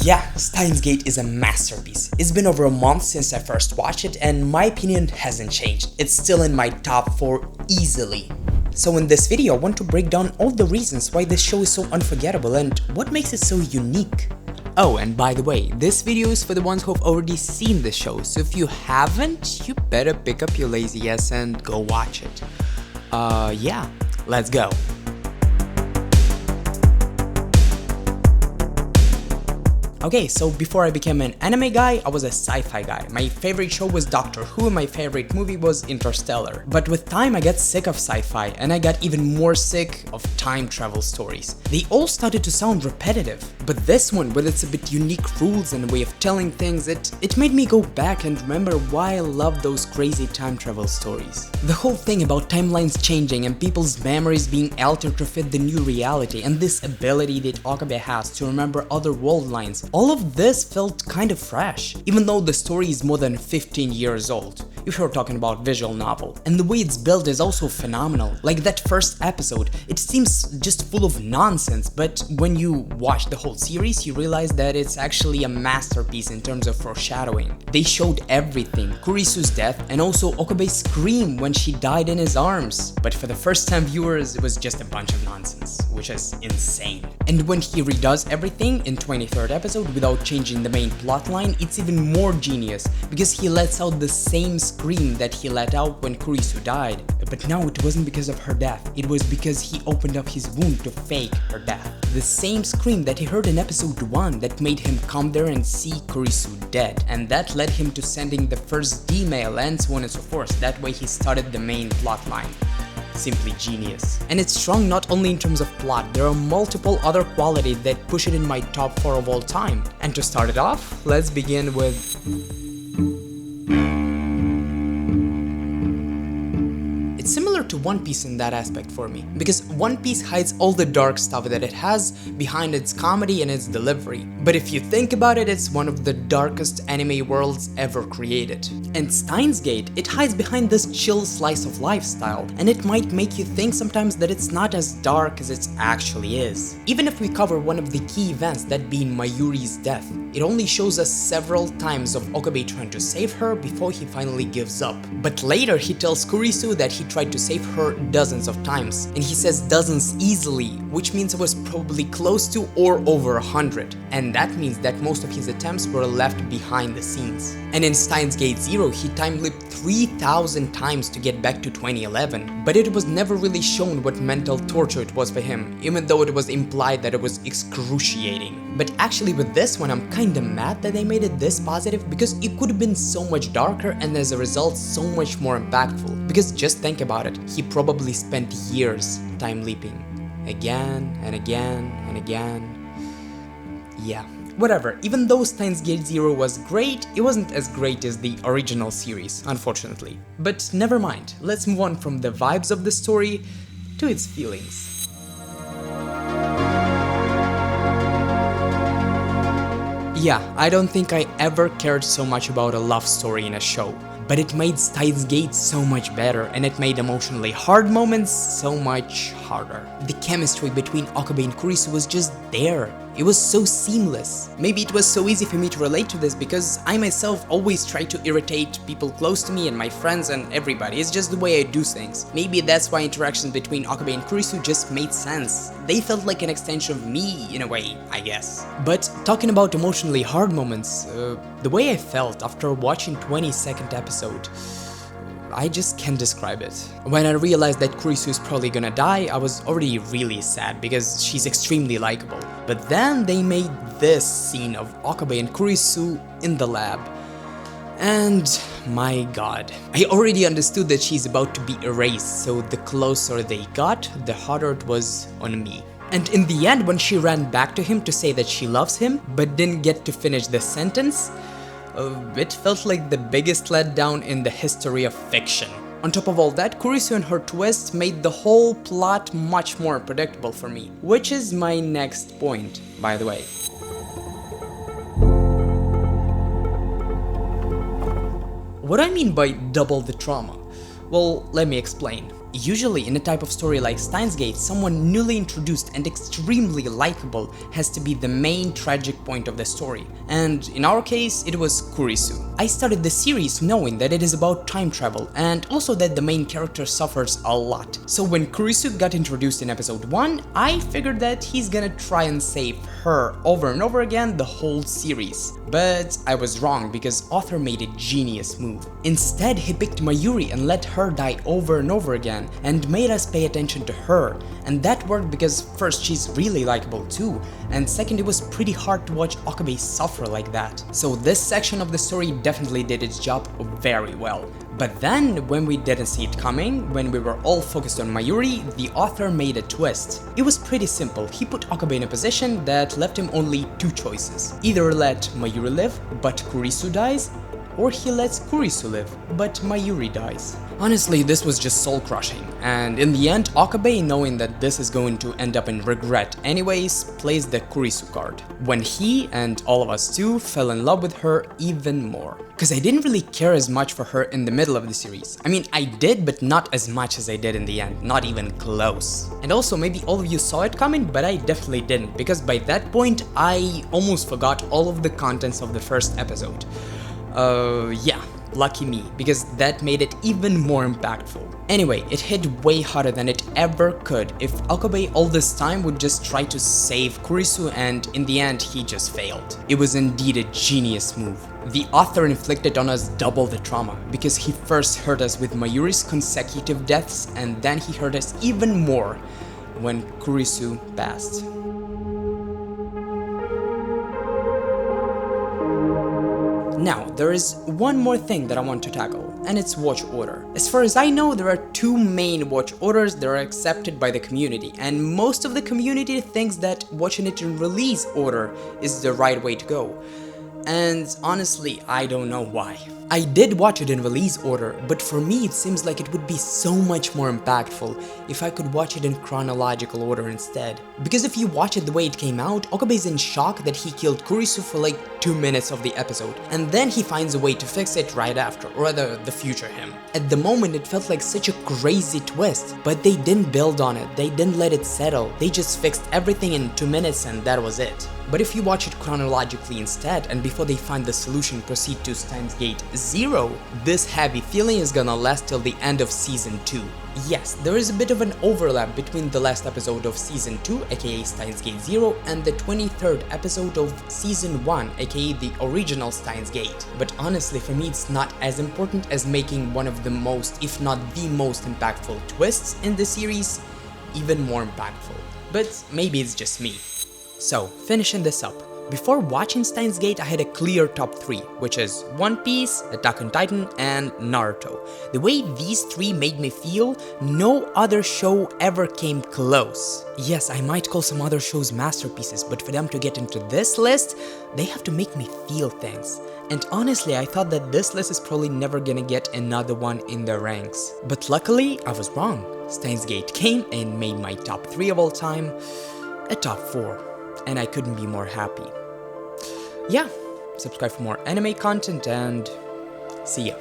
Yeah, Steins Gate is a masterpiece. It's been over a month since I first watched it and my opinion hasn't changed. It's still in my top 4 easily. So in this video I want to break down all the reasons why this show is so unforgettable and what makes it so unique. Oh, and by the way, this video is for the ones who have already seen the show, so if you haven't, you better pick up your lazy ass and go watch it. Yeah, let's go. Okay, so before I became an anime guy, I was a sci-fi guy. My favorite show was Doctor Who and my favorite movie was Interstellar. But with time I got sick of sci-fi and I got even more sick of time travel stories. They all started to sound repetitive, but this one, with its a bit unique rules and way of telling things, it made me go back and remember why I love those crazy time travel stories. The whole thing about timelines changing and people's memories being altered to fit the new reality, and this ability that Okabe has to remember other world lines, all of this felt kind of fresh, even though the story is more than 15 years old, if you're talking about visual novel. And the way it's built is also phenomenal. Like that first episode, it seems just full of nonsense, but when you watch the whole series, you realize that it's actually a masterpiece in terms of foreshadowing. They showed everything, Kurisu's death and also Okabe's scream when she died in his arms. But for the first time viewers, it was just a bunch of nonsense, which is insane. And when he redoes everything in 23rd episode without changing the main plotline, it's even more genius, because he lets out the same scream that he let out when Kurisu died. But now it wasn't because of her death, it was because he opened up his wound to fake her death. The same scream that he heard in episode 1 that made him come there and see Kurisu dead, and that led him to sending the first D-mail and so on and so forth. That way he started the main plotline. Simply genius. And it's strong not only in terms of plot, there are multiple other qualities that push it in my top 4 of all time. And to start it off, let's begin with... It's similar to One Piece in that aspect for me, because One Piece hides all the dark stuff that it has behind its comedy and its delivery. But if you think about it, it's one of the darkest anime worlds ever created. And Steins Gate, it hides behind this chill slice of lifestyle, and it might make you think sometimes that it's not as dark as it actually is. Even if we cover one of the key events, that being Mayuri's death, it only shows us several times of Okabe trying to save her before he finally gives up. But later he tells Kurisu that he tried to save her dozens of times, and he says dozens easily, which means it was probably close to or over 100, and that means that most of his attempts were left behind the scenes. And in Steins Gate 0, he time-leaped 3,000 times to get back to 2011, but it was never really shown what mental torture it was for him, even though it was implied that it was excruciating. But actually with this one, I'm kinda mad that they made it this positive, because it could have been so much darker and as a result so much more impactful. Because just think about it, he probably spent years time-leaping. Again and again and again. Yeah. Whatever, even though Steins Gate 0 was great, it wasn't as great as the original series, unfortunately. But never mind, let's move on from the vibes of the story to its feelings. Yeah, I don't think I ever cared so much about a love story in a show, but it made Steins Gate so much better, and it made emotionally hard moments so much harder. The chemistry between Okabe and Kurisu was just there. It was so seamless. Maybe it was so easy for me to relate to this because I myself always try to irritate people close to me and my friends and everybody. It's just the way I do things. Maybe that's why interactions between Okabe and Kurisu just made sense. They felt like an extension of me in a way, I guess. But talking about emotionally hard moments, the way I felt after watching 22nd episode, I just can't describe it. When I realized that Kurisu is probably gonna die, I was already really sad because she's extremely likable. But then they made this scene of Okabe and Kurisu in the lab. And my god, I already understood that she's about to be erased, so the closer they got, the harder it was on me. And in the end, when she ran back to him to say that she loves him, but didn't get to finish the sentence, it felt like the biggest letdown in the history of fiction. On top of all that, Kurisu and her twist made the whole plot much more predictable for me, which is my next point, by the way. What do I mean by double the trauma? Well, let me explain. Usually, in a type of story like Steins Gate, someone newly introduced and extremely likable has to be the main tragic point of the story, and in our case, it was Kurisu. I started the series knowing that it is about time travel, and also that the main character suffers a lot. So when Kurisu got introduced in episode 1, I figured that he's gonna try and save her over and over again the whole series. But I was wrong, because author made a genius move. Instead, he picked Mayuri and let her die over and over again, and made us pay attention to her. And that worked because first, she's really likable too, and second, it was pretty hard to watch Okabe suffer like that. So this section of the story definitely did its job very well. But then, when we didn't see it coming, when we were all focused on Mayuri, the author made a twist. It was pretty simple. He put Okabe in a position that left him only two choices. Either let Mayuri live, but Kurisu dies, or he lets Kurisu live, but Mayuri dies. Honestly, this was just soul-crushing, and in the end, Okabe, knowing that this is going to end up in regret anyways, plays the Kurisu card, when he, and all of us too, fell in love with her even more. Cause I didn't really care as much for her in the middle of the series. I mean, I did, but not as much as I did in the end, not even close. And also, maybe all of you saw it coming, but I definitely didn't, because by that point, I almost forgot all of the contents of the first episode. Yeah, lucky me, because that made it even more impactful. Anyway, it hit way harder than it ever could if Okabe all this time would just try to save Kurisu, and in the end he just failed. It was indeed a genius move. The author inflicted on us double the trauma, because he first hurt us with Mayuri's consecutive deaths, and then he hurt us even more when Kurisu passed. Now, there is one more thing that I want to tackle, and it's watch order. As far as I know, there are two main watch orders that are accepted by the community, and most of the community thinks that watching it in release order is the right way to go. And honestly, I don't know why. I did watch it in release order, but for me it seems like it would be so much more impactful if I could watch it in chronological order instead. Because if you watch it the way it came out, Okabe's in shock that he killed Kurisu for like 2 minutes of the episode, and then he finds a way to fix it right after, or rather the future him. At the moment it felt like such a crazy twist, but they didn't build on it, they didn't let it settle, they just fixed everything in 2 minutes and that was it. But if you watch it chronologically instead, and before they find the solution proceed to Steins Gate 0, this heavy feeling is gonna last till the end of Season 2. Yes, there is a bit of an overlap between the last episode of Season 2, aka Steins Gate 0, and the 23rd episode of Season 1, aka the original Steins Gate. But honestly, for me it's not as important as making one of the most, if not the most impactful twists in the series even more impactful. But maybe it's just me. So, finishing this up, before watching Steins Gate I had a clear top 3, which is One Piece, Attack on Titan, and Naruto. The way these 3 made me feel, no other show ever came close. Yes, I might call some other shows masterpieces, but for them to get into this list, they have to make me feel things. And honestly, I thought that this list is probably never gonna get another one in the ranks. But luckily, I was wrong. Steins Gate came and made my top 3 of all time a top 4. And I couldn't be more happy. Yeah, subscribe for more anime content and see ya.